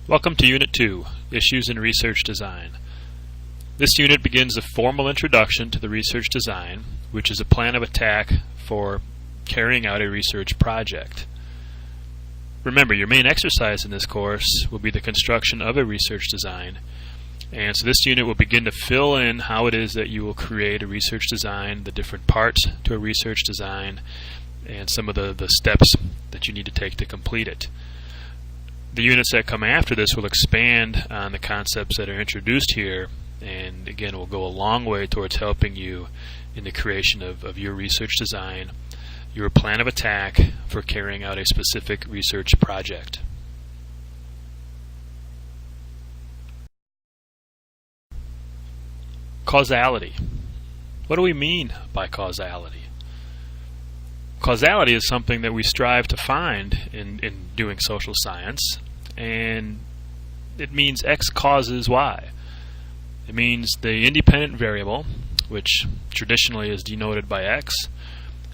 Welcome to Unit 2, Issues in Research Design. This unit begins a formal introduction to the research design, which is a plan of attack for carrying out a research project. Remember, your main exercise in this course will be the construction of a research design, and so this unit will begin to fill in how it is that you will create a research design, the different parts to a research design, and some of the steps that you need to take to complete it. The units that come after this will expand on the concepts that are introduced here, and again will go a long way towards helping you in the creation of your research design, your plan of attack for carrying out a specific research project. Causality. What do we mean by causality? Causality is something that we strive to find in doing social science, and it means X causes Y. It means the independent variable, which traditionally is denoted by X,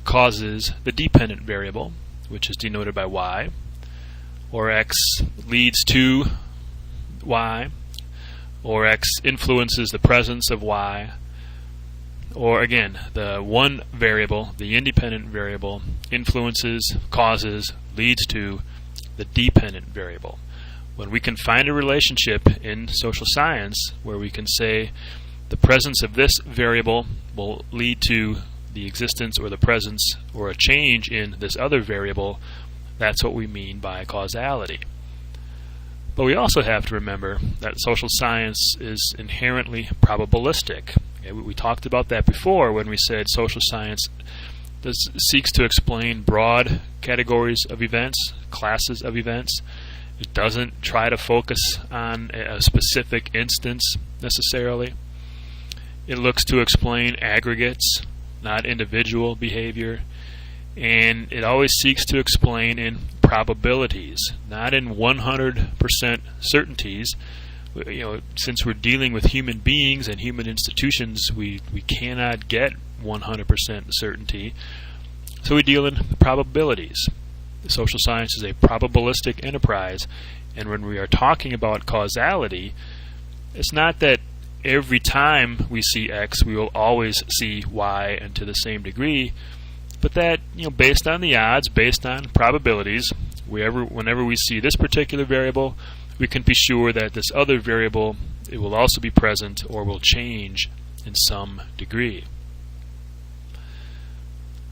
causes the dependent variable, which is denoted by Y, or X leads to Y, or X influences the presence of Y, or again, the one variable, the independent variable, influences, causes, leads to the dependent variable. When we can find a relationship in social science where we can say the presence of this variable will lead to the existence or the presence or a change in this other variable, that's what we mean by causality. But we also have to remember that social science is inherently probabilistic. We talked about that before when we said social science seeks to explain broad categories of events, classes of events. It doesn't try to focus on a specific instance necessarily. It looks to explain aggregates, not individual behavior. And it always seeks to explain in probabilities, not in 100% certainties. Since we're dealing with human beings and human institutions, we cannot get 100% certainty. So we deal in probabilities. Social science is a probabilistic enterprise, and when we are talking about causality, it's not that every time we see X we will always see Y, and to the same degree, but that based on the odds, based on probabilities, whenever we see this particular variable, we can be sure that this other variable, it will also be present or will change in some degree.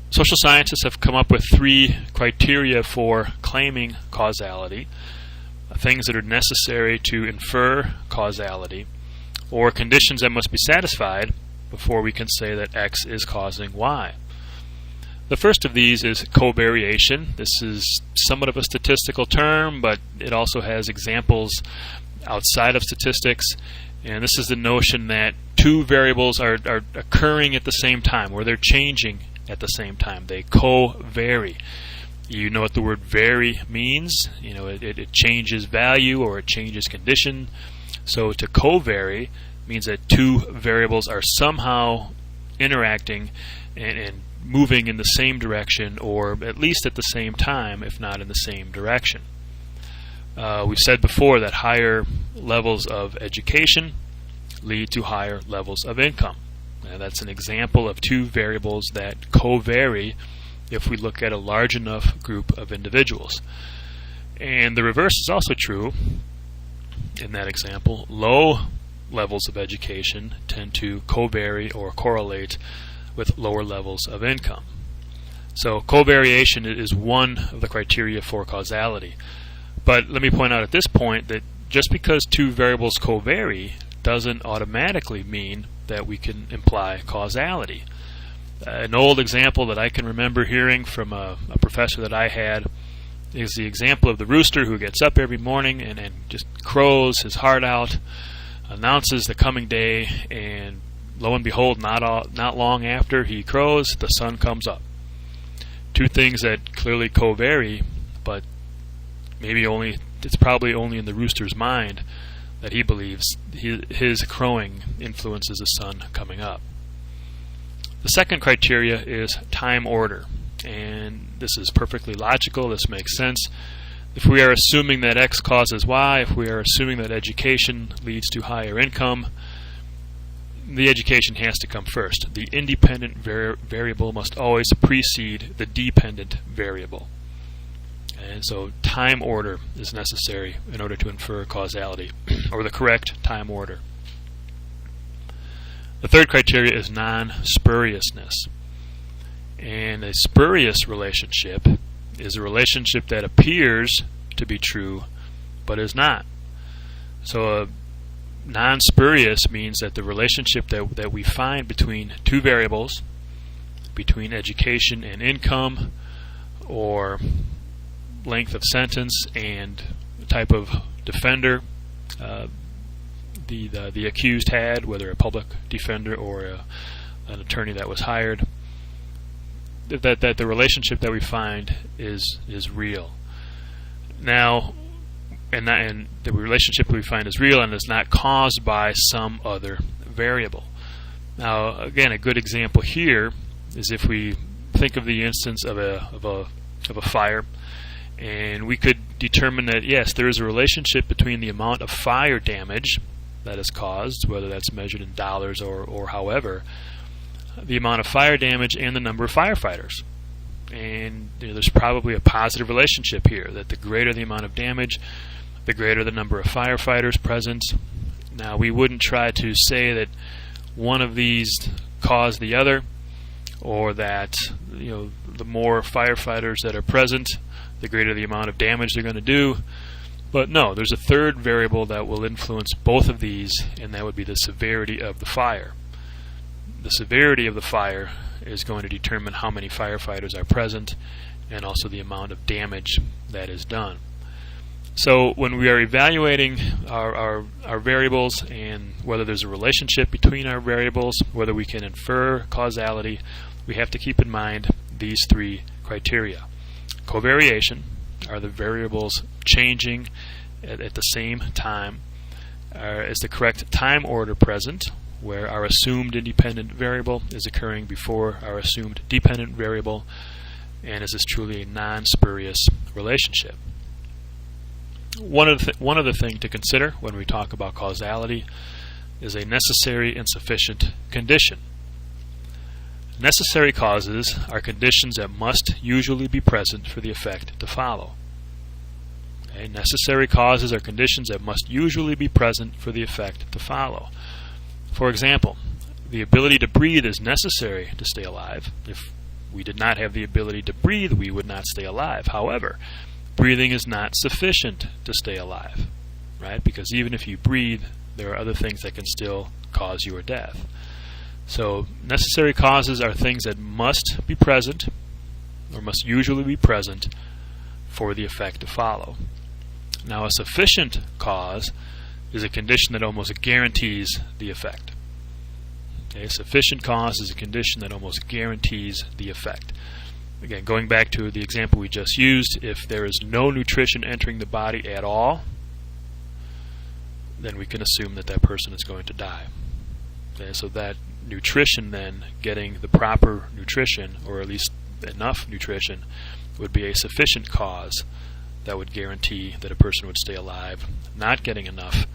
Social scientists have come up with 3 criteria for claiming causality, things that are necessary to infer causality, or conditions that must be satisfied before we can say that X is causing Y. The first of these is covariation. This is somewhat of a statistical term, but it also has examples outside of statistics. And this is the notion that 2 variables are occurring at the same time, or they're changing at the same time. They co-vary. You know what the word vary means. It changes value or it changes condition. So to co-vary means that 2 variables are somehow interacting and moving in the same direction, or at least at the same time, if not in the same direction. We've said before that higher levels of education lead to higher levels of income. Now, that's an example of 2 variables that co-vary if we look at a large enough group of individuals. And the reverse is also true in that example. Low levels of education tend to co-vary or correlate with lower levels of income. So covariation is one of the criteria for causality. But let me point out at this point that just because 2 variables co-vary doesn't automatically mean that we can imply causality. An old example that I can remember hearing from a professor that I had is the example of the rooster who gets up every morning and just crows his heart out, announces the coming day, and lo and behold, not long after he crows, the sun comes up. 2 things that clearly co-vary, but it's probably only in the rooster's mind that he believes his crowing influences the sun coming up. The second criteria is time order, and this is perfectly logical. This makes sense. if we are assuming that X causes Y, if we are assuming that education leads to higher income, the education has to come first. The independent variable must always precede the dependent variable. And so time order is necessary in order to infer causality, or the correct time order. The third criteria is non-spuriousness. And a spurious relationship is a relationship that appears to be true but is not. So non-spurious means that the relationship that we find between two variables, between education and income, or length of sentence and the type of defender the accused had, whether a public defender or an attorney that was hired, that the relationship that we find is real. Now, and the relationship we find is real and is not caused by some other variable. Now, again, a good example here is if we think of the instance of a fire, and we could determine that yes, there is a relationship between the amount of fire damage that is caused, whether that's measured in dollars or however, the amount of fire damage and the number of firefighters. And there's probably a positive relationship here, that the greater the amount of damage, the greater the number of firefighters present. Now, we wouldn't try to say that one of these caused the other, or that the more firefighters that are present, the greater the amount of damage they're going to do. But no, there's a third variable that will influence both of these, and that would be the severity of the fire. The severity of the fire is going to determine how many firefighters are present and also the amount of damage that is done. So when we are evaluating our variables and whether there's a relationship between our variables, whether we can infer causality, we have to keep in mind these three criteria. Covariation are the variables changing at the same time. Is the correct time order present, where our assumed independent variable is occurring before our assumed dependent variable, and is this truly a non-spurious relationship? One other thing to consider when we talk about causality is a necessary and sufficient condition. Necessary causes are conditions that must usually be present for the effect to follow. Okay? Necessary causes are conditions that must usually be present for the effect to follow. For example, the ability to breathe is necessary to stay alive. If we did not have the ability to breathe, we would not stay alive. However, breathing is not sufficient to stay alive, right? Because even if you breathe, there are other things that can still cause your death. So necessary causes are things that must be present, or must usually be present, for the effect to follow. Now, a sufficient cause is a condition that almost guarantees the effect. Okay, sufficient cause is a condition that almost guarantees the effect. Again, going back to the example we just used, if there is no nutrition entering the body at all, then we can assume that that person is going to die. Okay, so that nutrition then, getting the proper nutrition, or at least enough nutrition, would be a sufficient cause that would guarantee that a person would stay alive. Not getting enough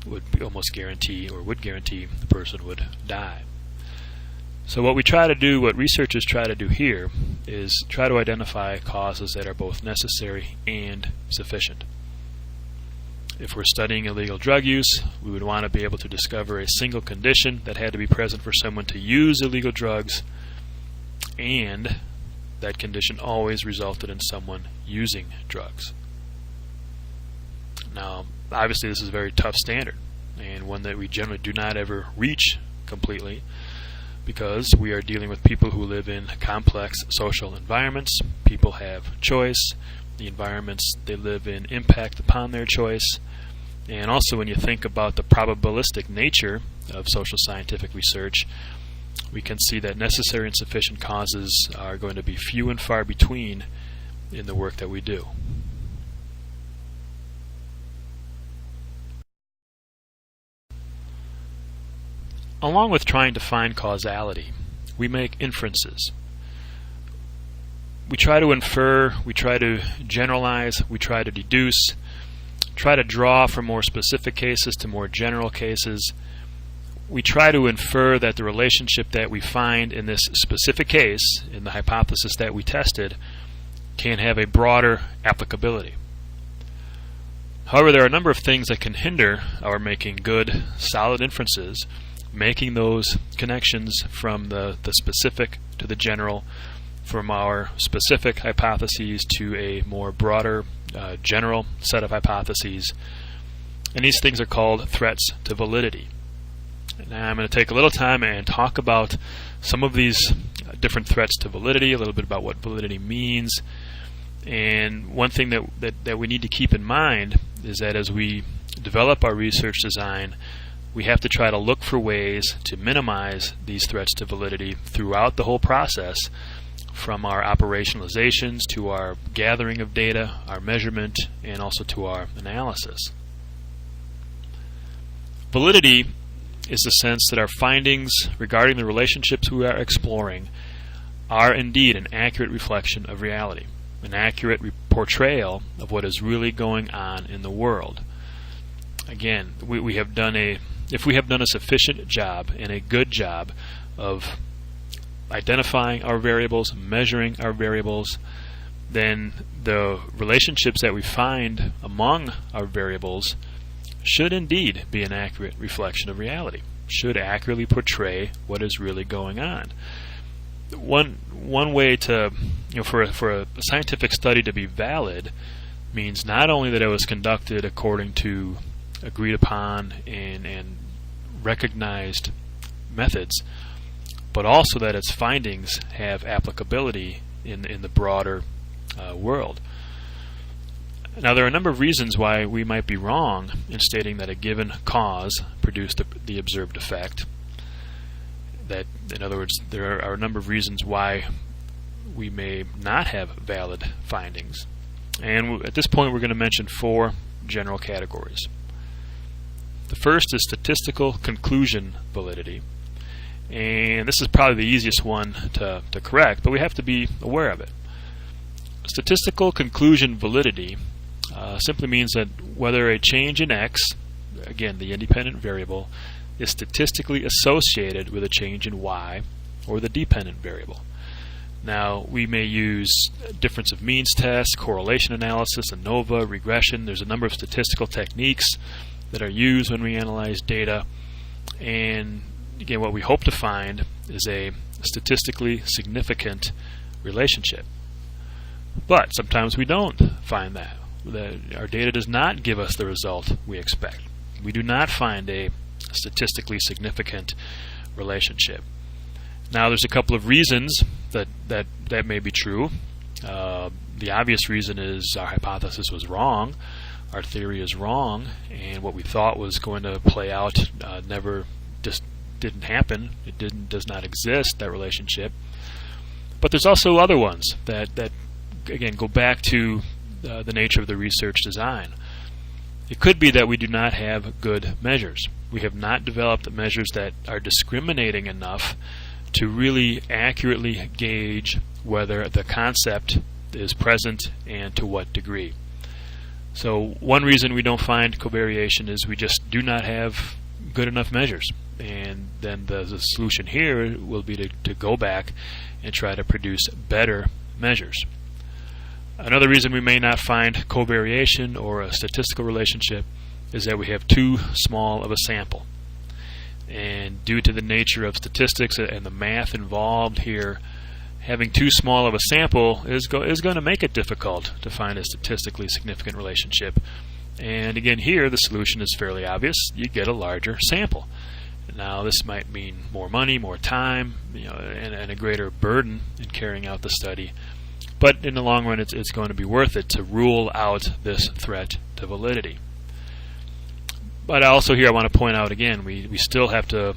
would almost guarantee, or would guarantee, the person would die. So what researchers try to do here is try to identify causes that are both necessary and sufficient. If we're studying illegal drug use, we would want to be able to discover a single condition that had to be present for someone to use illegal drugs, and that condition always resulted in someone using drugs. Now, obviously this is a very tough standard, and one that we generally do not ever reach completely, because we are dealing with people who live in complex social environments. People have choice. The environments they live in impact upon their choice. And also, when you think about the probabilistic nature of social scientific research, we can see that necessary and sufficient causes are going to be few and far between in the work that we do. Along with trying to find causality, we make inferences. we try to infer, we try to generalize, we try to deduce, try to draw from more specific cases to more general cases. We try to infer that the relationship that we find in this specific case, in the hypothesis that we tested, can have a broader applicability. However, there are a number of things that can hinder our making good, solid inferences, making those connections from the specific to the general, from our specific hypotheses to a more broader general set of hypotheses. And these things are called threats to validity. Now I'm going to take a little time and talk about some of these different threats to validity, a little bit about what validity means. And one thing that we need to keep in mind is that as we develop our research design, we have to try to look for ways to minimize these threats to validity throughout the whole process, from our operationalizations to our gathering of data, our measurement, and also to our analysis. Validity is the sense that our findings regarding the relationships we are exploring are indeed an accurate reflection of reality, an accurate portrayal of what is really going on in the world. Again, if we have done a sufficient job and a good job of identifying our variables, measuring our variables, then the relationships that we find among our variables should indeed be an accurate reflection of reality, should accurately portray what is really going on. One way to, for a scientific study to be valid means not only that it was conducted according to agreed upon and recognized methods, but also that its findings have applicability in the broader world. Now, there are a number of reasons why we might be wrong in stating that a given cause produced the observed effect. That, in other words, there are a number of reasons why we may not have valid findings. And at this point, we're going to mention 4 general categories. The first is statistical conclusion validity. And this is probably the easiest one to correct, but we have to be aware of it. Statistical conclusion validity simply means that whether a change in x, again the independent variable, is statistically associated with a change in y, or the dependent variable. Now, we may use difference of means tests, correlation analysis, ANOVA, regression. There's a number of statistical techniques that are used when we analyze data. And again, what we hope to find is a statistically significant relationship. But sometimes we don't find that. Our data does not give us the result we expect. We do not find a statistically significant relationship. Now, there's a couple of reasons that may be true. The obvious reason is our hypothesis was wrong, our theory is wrong, and what we thought was going to play out never just didn't happen. It does not exist, that relationship. But there's also other ones that again go back to the nature of the research design. It could be that we do not have good measures. We have not developed measures that are discriminating enough to really accurately gauge whether the concept is present and to what degree. So one reason we don't find covariation is we just do not have good enough measures. And then the solution here will be to go back and try to produce better measures. Another reason we may not find covariation or a statistical relationship is that we have too small of a sample. And due to the nature of statistics and the math involved here, having too small of a sample is going to make it difficult to find a statistically significant relationship. And again, here the solution is fairly obvious. You get a larger sample. Now, this might mean more money, more time, and a greater burden in carrying out the study. But in the long run, it's going to be worth it to rule out this threat to validity. But also here I want to point out again, we still have to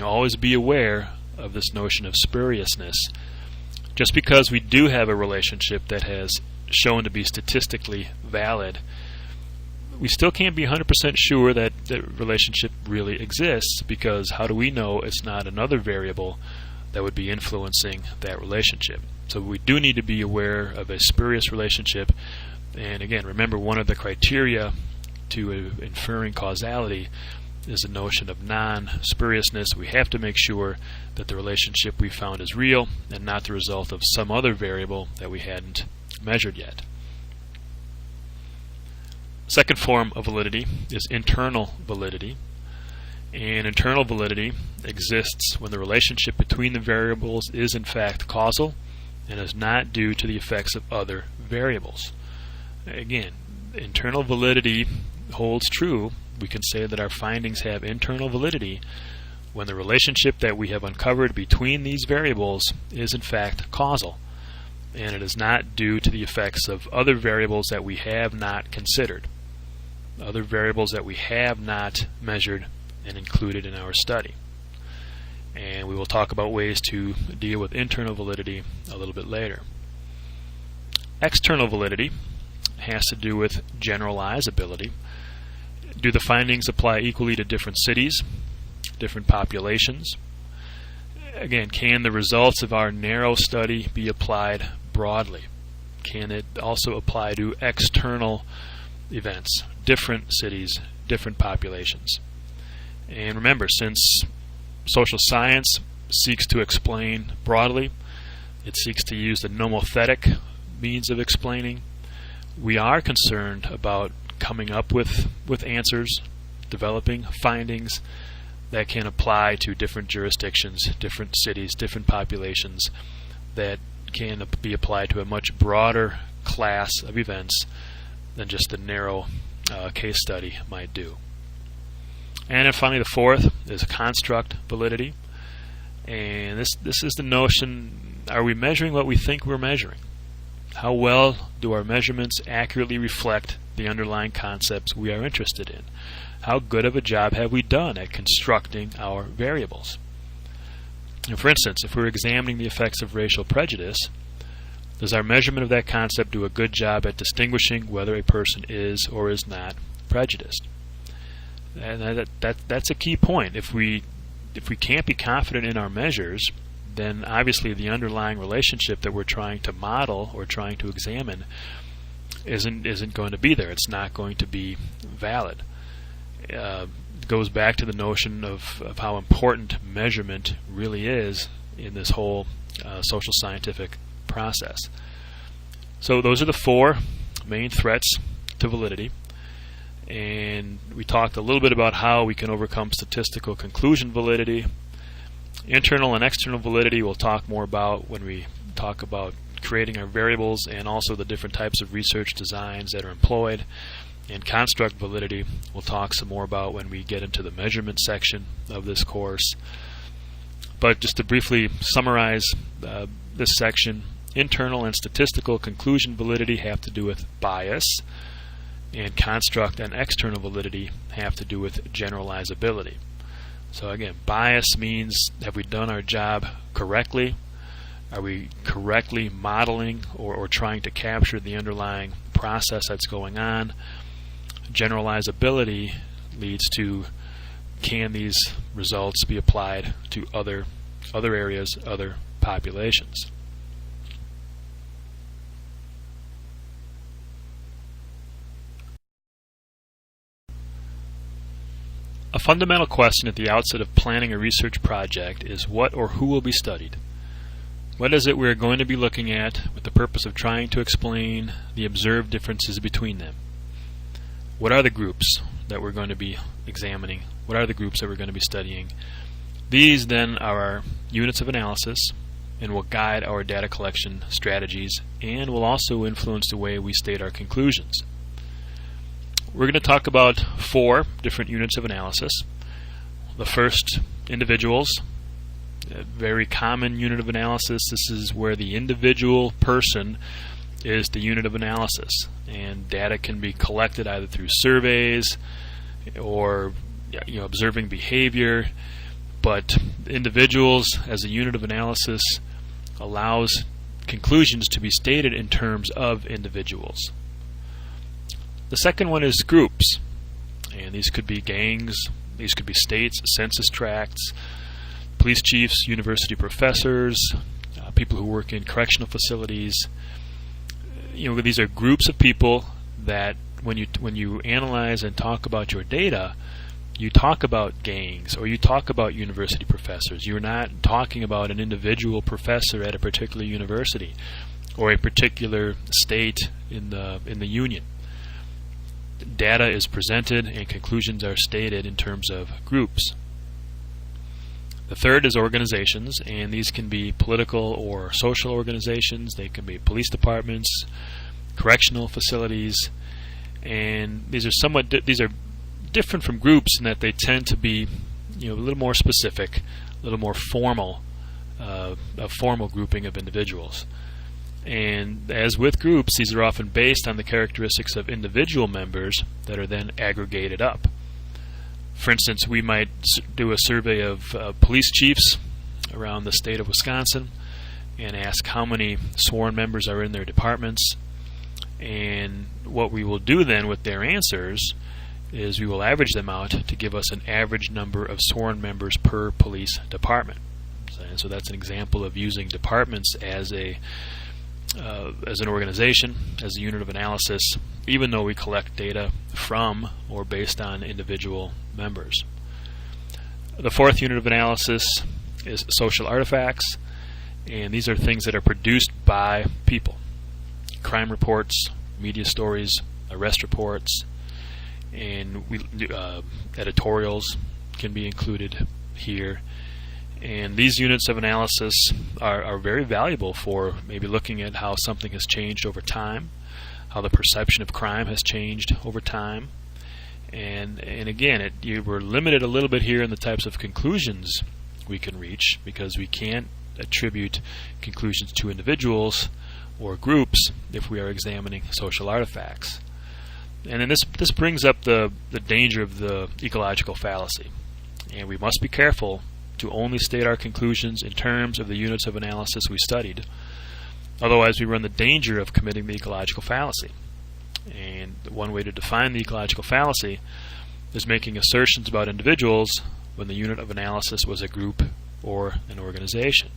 always be aware of this notion of spuriousness. Just because we do have a relationship that has shown to be statistically valid, we still can't be 100% sure that the relationship really exists, because how do we know it's not another variable that would be influencing that relationship. So we do need to be aware of a spurious relationship. And again, remember, one of the criteria to inferring causality is the notion of non-spuriousness. We have to make sure that the relationship we found is real and not the result of some other variable that we hadn't measured yet. Second form of validity is internal validity. And internal validity exists when the relationship between the variables is in fact causal and is not due to the effects of other variables. Again, internal validity holds true. We can say that our findings have internal validity when the relationship that we have uncovered between these variables is in fact causal, and it is not due to the effects of other variables that we have not considered, other variables that we have not measured and included in our study. And we will talk about ways to deal with internal validity a little bit later. External validity has to do with generalizability. Do the findings apply equally to different cities, different populations? Again, can the results of our narrow study be applied broadly? Can it also apply to external events, different cities, different populations? And remember, since social science seeks to explain broadly, it seeks to use the nomothetic means of explaining, we are concerned about coming up with answers, developing findings that can apply to different jurisdictions, different cities, different populations, that can be applied to a much broader class of events than just the narrow case study might do. And then finally, the fourth is construct validity. And this is the notion, are we measuring what we think we're measuring? How well do our measurements accurately reflect the underlying concepts we are interested in? How good of a job have we done at constructing our variables? And for instance, if we're examining the effects of racial prejudice, does our measurement of that concept do a good job at distinguishing whether a person is or is not prejudiced? And that's a key point. If we can't be confident in our measures, then obviously the underlying relationship that we're trying to model or trying to examine isn't going to be there. It's not going to be valid. It goes back to the notion of how important measurement really is in this whole social scientific process. So those are the four main threats to validity. And we talked a little bit about how we can overcome statistical conclusion validity. Internal and external validity we'll talk more about when we talk about creating our variables and also the different types of research designs that are employed. And construct validity we'll talk some more about when we get into the measurement section of this course. But just to briefly summarize this section, internal and statistical conclusion validity have to do with bias, and construct and external validity have to do with generalizability. So again, bias means, have we done our job correctly? Are we correctly modeling or trying to capture the underlying process that's going on? Generalizability leads to, can these results be applied to other areas, other populations? A fundamental question at the outset of planning a research project is what or who will be studied. What is it we're going to be looking at with the purpose of trying to explain the observed differences between them? What are the groups that we're going to be examining? What are the groups that we're going to be studying? These then are our units of analysis and will guide our data collection strategies and will also influence the way we state our conclusions. We're going to talk about 4 different units of analysis. The first, individuals. A very common unit of analysis. This is where the individual person is the unit of analysis, and data can be collected either through surveys or observing behavior, but individuals as a unit of analysis allows conclusions to be stated in terms of individuals. The second one is groups, and these could be gangs, these could be states, census tracts, police chiefs, university professors, people who work in correctional facilities. These are groups of people that when you analyze and talk about your data, you talk about gangs or you talk about university professors. You're not talking about an individual professor at a particular university or a particular state in the union. Data is presented and conclusions are stated in terms of groups. The third is organizations, and these can be political or social organizations. They can be police departments, correctional facilities, and these are different from groups in that they tend to be a little more specific, a little more formal, a formal grouping of individuals. And as with groups, these are often based on the characteristics of individual members that are then aggregated up. For instance, we might do a survey of police chiefs around the state of Wisconsin and ask how many sworn members are in their departments. And what we will do then with their answers is we will average them out to give us an average number of sworn members per police department. So that's an example of using departments as an organization, as a unit of analysis, even though we collect data from or based on individual members. The fourth unit of analysis is social artifacts, and these are things that are produced by people. Crime reports, media stories, arrest reports, and editorials can be included here. And these units of analysis are very valuable for maybe looking at how something has changed over time, how the perception of crime has changed over time. And again, we're limited a little bit here in the types of conclusions we can reach, because we can't attribute conclusions to individuals or groups if we are examining social artifacts. And then this brings up the danger of the ecological fallacy. And we must be careful to only state our conclusions in terms of the units of analysis we studied. Otherwise, we run the danger of committing the ecological fallacy. And one way to define the ecological fallacy is making assertions about individuals when the unit of analysis was a group or an organization.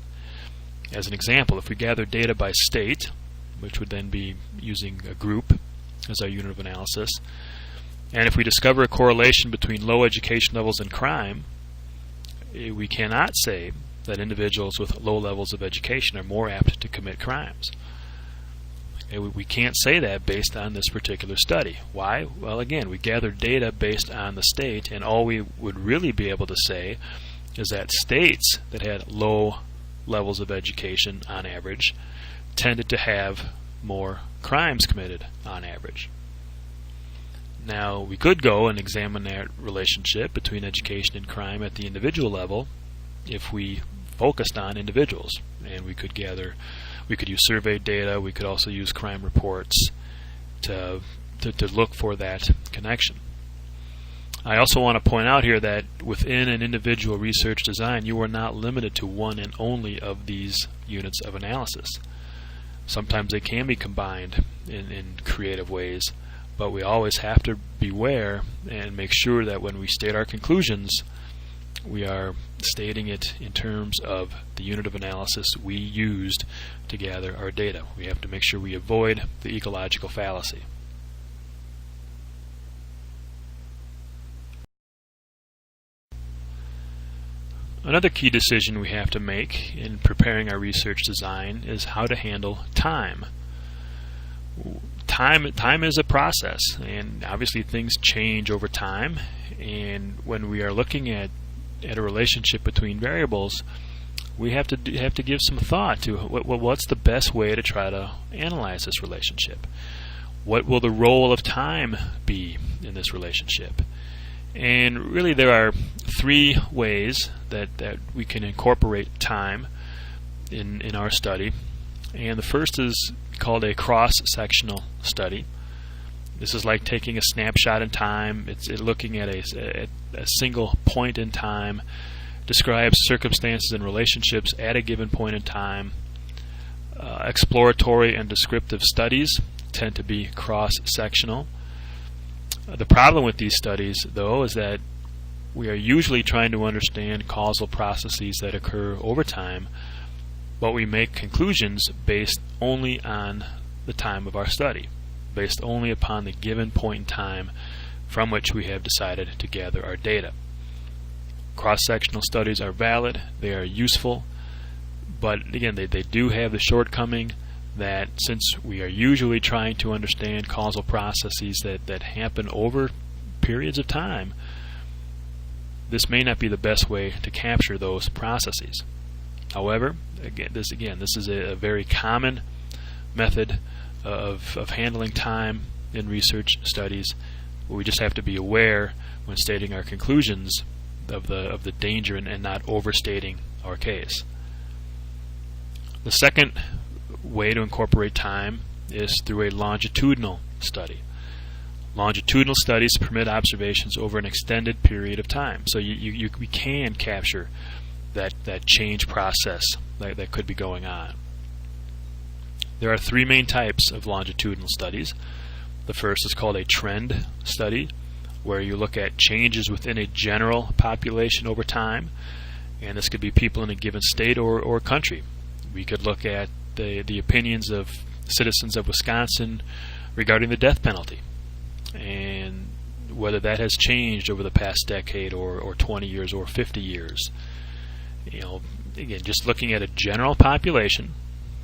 As an example, if we gather data by state, which would then be using a group as our unit of analysis, and if we discover a correlation between low education levels and crime, we cannot say that individuals with low levels of education are more apt to commit crimes. We can't say that based on this particular study. Why? Well, again, we gathered data based on the state, and all we would really be able to say is that states that had low levels of education on average tended to have more crimes committed on average. Now, we could go and examine that relationship between education and crime at the individual level if we focused on individuals. And we could use survey data, we could also use crime reports to look for that connection. I also want to point out here that within an individual research design, you are not limited to one and only of these units of analysis. Sometimes they can be combined in creative ways, but we always have to beware and make sure that when we state our conclusions, we are stating it in terms of the unit of analysis we used to gather our data. We have to make sure we avoid the ecological fallacy. Another key decision we have to make in preparing our research design is how to handle time. Time is a process, and obviously things change over time, and when we are looking at a relationship between variables, we have to give some thought to what's the best way to try to analyze this relationship. What will the role of time be in this relationship? And really there are three ways that we can incorporate time in our study. And the first is called a cross-sectional study. This is like taking a snapshot in time. It's looking at a single point in time, describes circumstances and relationships at a given point in time. Exploratory and descriptive studies tend to be cross-sectional. The problem with these studies, though, is that we are usually trying to understand causal processes that occur over time, but we make conclusions based only on the time of our study, based only upon the given point in time from which we have decided to gather our data. Cross-sectional studies are valid, they are useful, but again, they do have the shortcoming that since we are usually trying to understand causal processes that happen over periods of time, this may not be the best way to capture those processes. However, this is a very common method of handling time in research studies. We just have to be aware when stating our conclusions of the danger and not overstating our case. The second way to incorporate time is through a longitudinal study. Longitudinal studies permit observations over an extended period of time, so we can capture that change process that could be going on. There are three main types of longitudinal studies. The first is called a trend study, where you look at changes within a general population over time, and this could be people in a given state or country. We could look at the opinions of citizens of Wisconsin regarding the death penalty, and whether that has changed over the past decade or 20 years or 50 years. Again, just looking at a general population,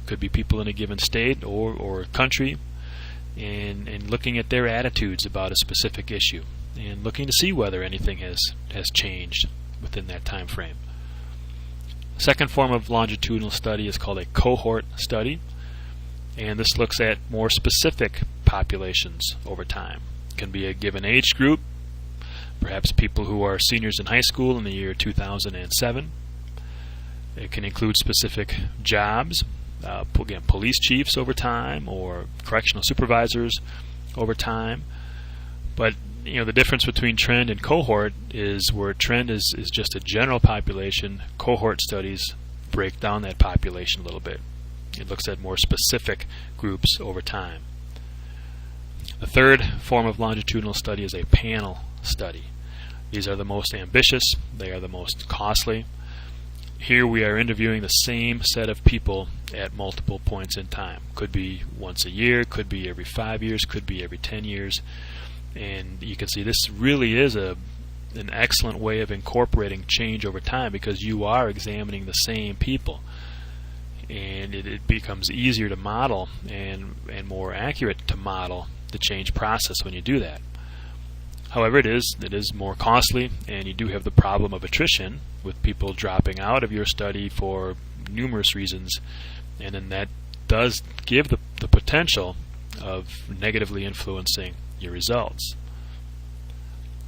could be people in a given state or country, and looking at their attitudes about a specific issue, and looking to see whether anything has changed within that time frame. The second form of longitudinal study is called a cohort study, and this looks at more specific populations over time. It can be a given age group, perhaps people who are seniors in high school in the year 2007. It can include specific jobs, again, police chiefs over time, or correctional supervisors over time. But the difference between trend and cohort is where trend is just a general population. Cohort studies break down that population a little bit. It looks at more specific groups over time. The third form of longitudinal study is a panel study. These are the most ambitious, they are the most costly. Here we are interviewing the same set of people at multiple points in time. Could be once a year, could be every 5 years, could be every 10 years. And you can see this really is an excellent way of incorporating change over time, because you are examining the same people. And it becomes easier to model and more accurate to model the change process when you do that. However, it is more costly, and you do have the problem of attrition, with people dropping out of your study for numerous reasons, and then that does give the potential of negatively influencing your results.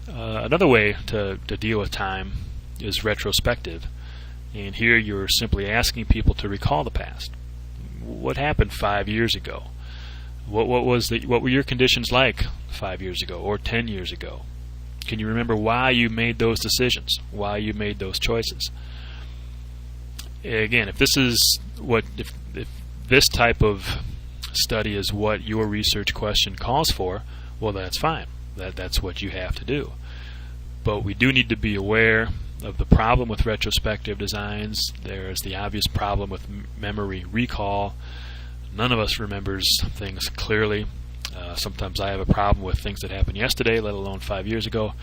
Another way to deal with time is retrospective, and here you're simply asking people to recall the past. What happened 5 years ago? What were your conditions like 5 years ago or 10 years ago? Can you remember why you made those decisions? Why you made those choices? Again, if this type of study is what your research question calls for, well, that's fine. That's what you have to do. But we do need to be aware of the problem with retrospective designs. There's the obvious problem with memory recall. None of us remembers things clearly. Sometimes I have a problem with things that happened yesterday, let alone 5 years ago.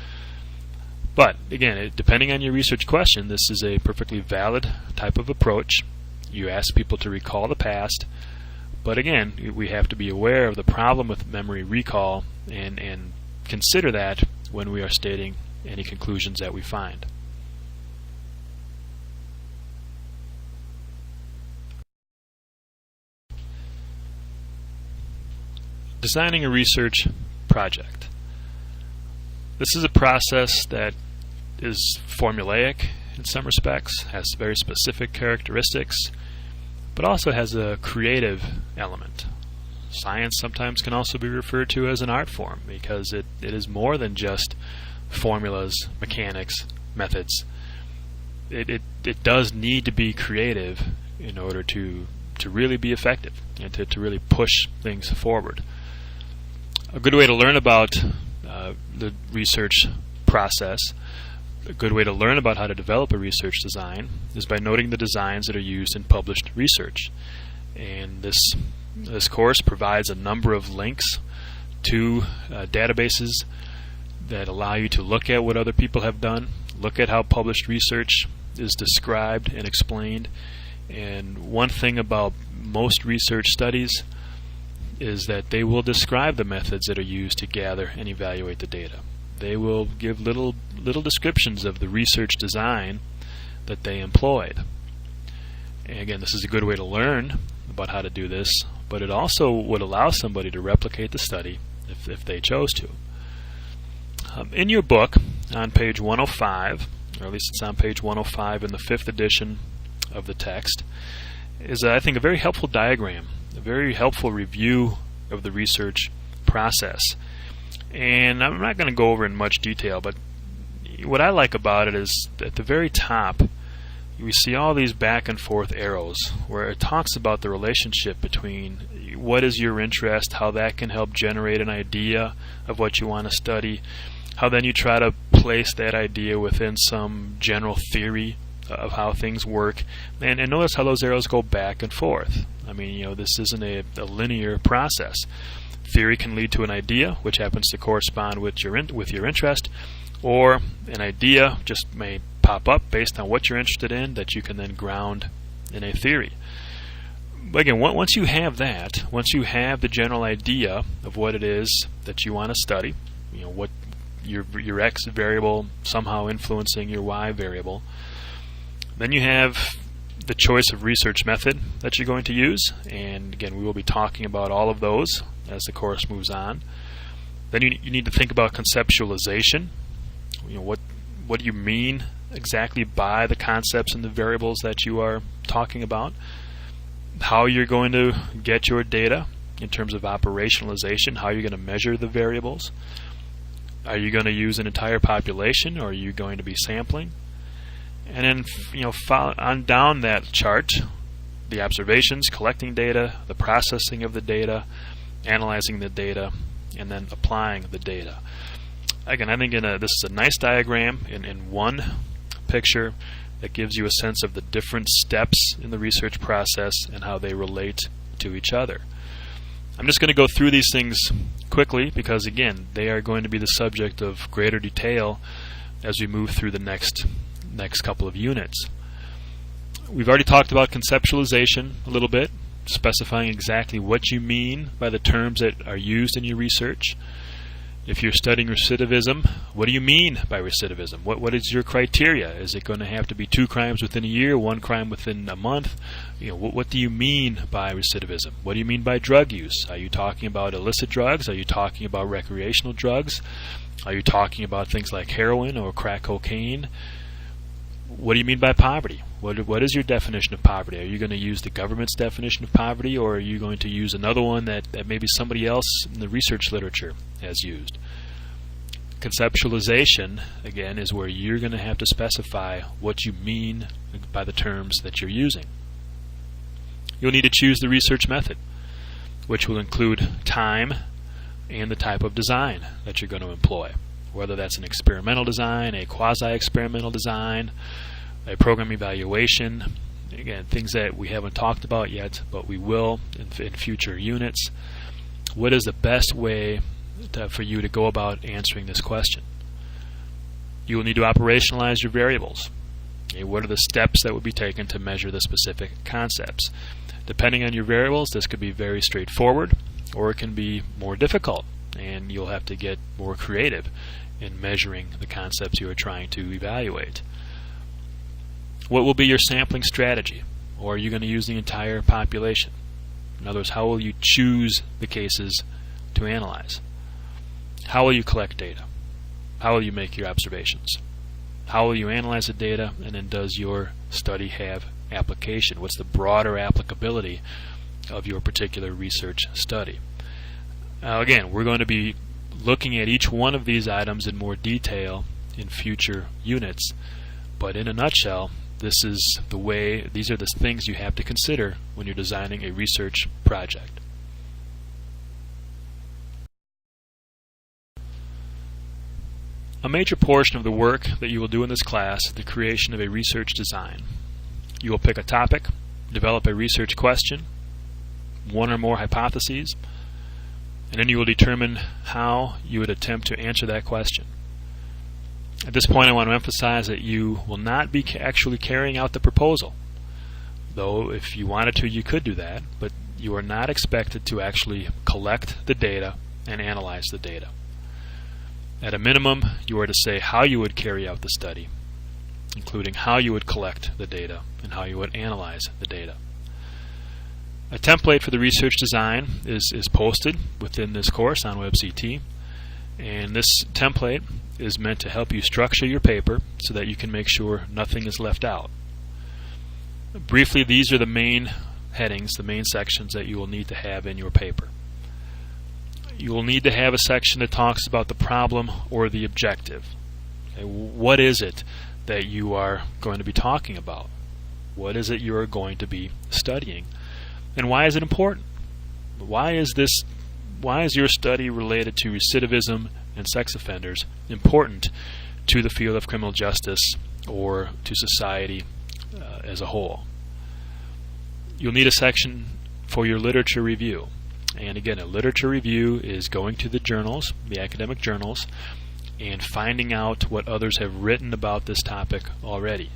But again, depending on your research question, this is a perfectly valid type of approach. You ask people to recall the past, but again, we have to be aware of the problem with memory recall and consider that when we are stating any conclusions that we find. Designing a research project. This is a process that is formulaic in some respects, has very specific characteristics, but also has a creative element. Science sometimes can also be referred to as an art form, because it is more than just formulas, mechanics, methods. It does need to be creative in order to really be effective and to really push things forward. A good way to learn about the research process A good way to learn about how to develop a research design is by noting the designs that are used in published research. And this course provides a number of links to databases that allow you to look at what other people have done, look at how published research is described and explained. And one thing about most research studies is that they will describe the methods that are used to gather and evaluate the data. They will give little descriptions of the research design that they employed. And again, this is a good way to learn about how to do this, but it also would allow somebody to replicate the study if they chose to. In your book, on page 105, or at least it's on page 105 in the 5th edition of the text, is I think a very helpful diagram, a very helpful review of the research process. And I'm not going to go over in much detail, but what I like about it is at the very top we see all these back and forth arrows where it talks about the relationship between what is your interest, how that can help generate an idea of what you want to study, how then you try to place that idea within some general theory of how things work, and notice how those arrows go back and forth. I mean, this isn't a linear process. Theory can lead to an idea, which happens to correspond with your interest, or an idea just may pop up based on what you're interested in that you can then ground in a theory. But again, once you have that, once you have the general idea of what it is that you want to study, what your x variable somehow influencing your y variable, then you have the choice of research method that you're going to use, and again we will be talking about all of those as the course moves on. Then you need to think about conceptualization. What do you mean exactly by the concepts and the variables that you are talking about? How you're going to get your data in terms of operationalization, how you're going to measure the variables. Are you going to use an entire population, or are you going to be sampling? And then on down that chart, the observations, collecting data, the processing of the data, analyzing the data, and then applying the data. Again, I think this is a nice diagram in one picture that gives you a sense of the different steps in the research process and how they relate to each other. I'm just going to go through these things quickly because, again, they are going to be the subject of greater detail as we move through the next couple of units. We've already talked about conceptualization a little bit, specifying exactly what you mean by the terms that are used in your research. If you're studying recidivism, what do you mean by recidivism? What is your criteria? Is it going to have to be 2 crimes within a year, 1 crime within a month? What do you mean by recidivism? What do you mean by drug use? Are you talking about illicit drugs? Are you talking about recreational drugs? Are you talking about things like heroin or crack cocaine? What do you mean by poverty? What is your definition of poverty? Are you going to use the government's definition of poverty, or are you going to use another one that maybe somebody else in the research literature has used? Conceptualization, again, is where you're going to have to specify what you mean by the terms that you're using. You'll need to choose the research method, which will include time and the type of design that you're going to employ, whether that's an experimental design, a quasi-experimental design, a program evaluation. Again, things that we haven't talked about yet, but we will in future units. What is the best way for you to go about answering this question? You will need to operationalize your variables. What are the steps that would be taken to measure the specific concepts? Depending on your variables, this could be very straightforward, or it can be more difficult, and you'll have to get more creative in measuring the concepts you are trying to evaluate. What will be your sampling strategy? Or are you going to use the entire population? In other words, how will you choose the cases to analyze? How will you collect data? How will you make your observations? How will you analyze the data? And then does your study have application? What's the broader applicability of your particular research study? Now again, we're going to be looking at each one of these items in more detail in future units, but in a nutshell, these are the things you have to consider when you're designing a research project. A major portion of the work that you will do in this class is the creation of a research design. You will pick a topic, develop a research question, one or more hypotheses, and then you will determine how you would attempt to answer that question. At this point, I want to emphasize that you will not be actually carrying out the proposal, though if you wanted to, you could do that, but you are not expected to actually collect the data and analyze the data. At a minimum, you are to say how you would carry out the study, including how you would collect the data and how you would analyze the data. A template for the research design is posted within this course on WebCT, and this template is meant to help you structure your paper so that you can make sure nothing is left out. Briefly, these are the main headings, the main sections that you will need to have in your paper. You will need to have a section that talks about the problem or the objective. Okay, what is it that you are going to be talking about? What is it you are going to be studying? And why is it important? Why is your study related to recidivism and sex offenders important to the field of criminal justice or to society as a whole? You'll need a section for your literature review. And again, a literature review is going to the journals, the academic journals, and finding out what others have written about this topic already.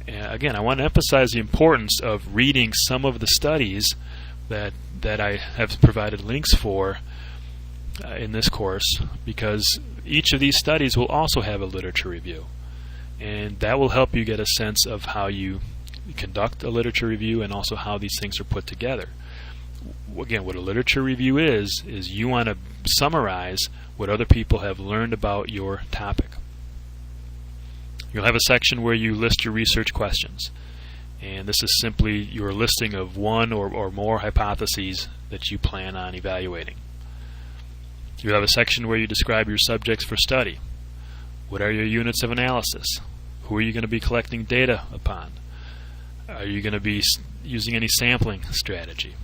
Again, I want to emphasize the importance of reading some of the studies that I have provided links for in this course, because each of these studies will also have a literature review, and that will help you get a sense of how you conduct a literature review and also how these things are put together. Again, what a literature review is you want to summarize what other people have learned about your topic. You'll have a section where you list your research questions, and this is simply your listing of one or more hypotheses that you plan on evaluating. You'll have a section where you describe your subjects for study. What are your units of analysis? Who are you going to be collecting data upon? Are you going to be using any sampling strategy?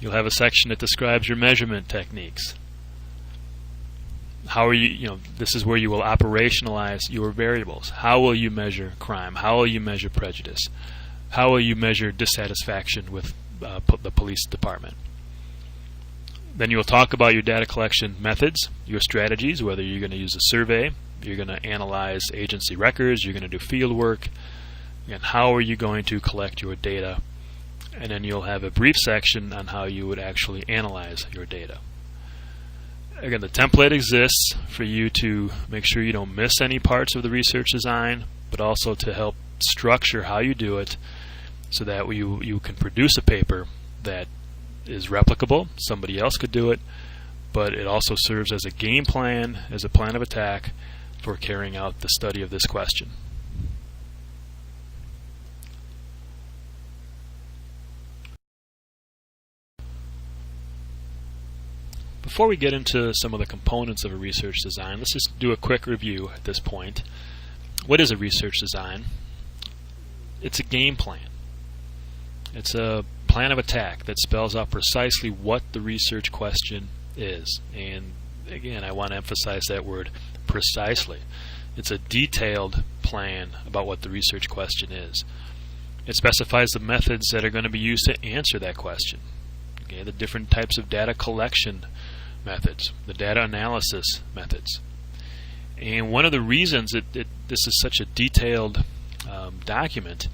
You'll have a section that describes your measurement techniques. How are this is where you will operationalize your variables. How will you measure crime? How will you measure prejudice? How will you measure dissatisfaction with the police department? Then you'll talk about your data collection methods, your strategies, whether you're going to use a survey, you're going to analyze agency records, you're going to do field work, and how are you going to collect your data. And then you'll have a brief section on how you would actually analyze your data. Again, the template exists for you to make sure you don't miss any parts of the research design, but also to help structure how you do it so that you can produce a paper that is replicable. Somebody else could do it, but it also serves as a game plan, as a plan of attack for carrying out the study of this question. Before we get into some of the components of a research design, let's just do a quick review at this point. What is a research design? It's a game plan. It's a plan of attack that spells out precisely what the research question is. And again, I want to emphasize that word, precisely. It's a detailed plan about what the research question is. It specifies the methods that are going to be used to answer that question. Okay, the different types of data collection methods, the data analysis methods. And one of the reasons this is such a detailed document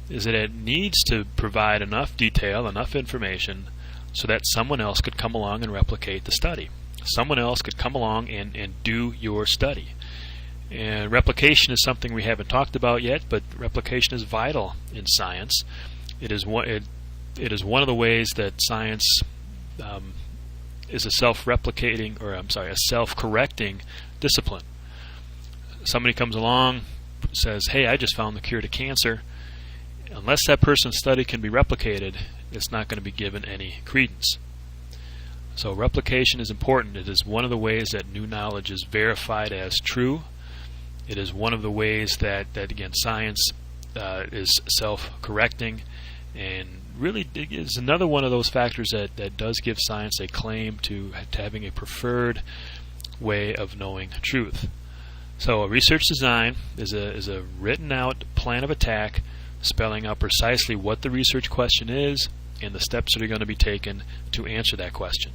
is that it needs to provide enough detail, enough information, so that someone else could come along and replicate the study. Someone else could come along and do your study. And replication is something we haven't talked about yet, but replication is vital in science. It is one of the ways that science is a self-replicating, or a self-correcting discipline. Somebody comes along, says, "Hey, I just found the cure to cancer." Unless that person's study can be replicated, it's not going to be given any credence. So replication is important. It is one of the ways that new knowledge is verified as true. It is one of the ways that again, science is self-correcting, and really is another one of those factors that does give science a claim to having a preferred way of knowing truth. So a research design is a written out plan of attack spelling out precisely what the research question is and the steps that are going to be taken to answer that question.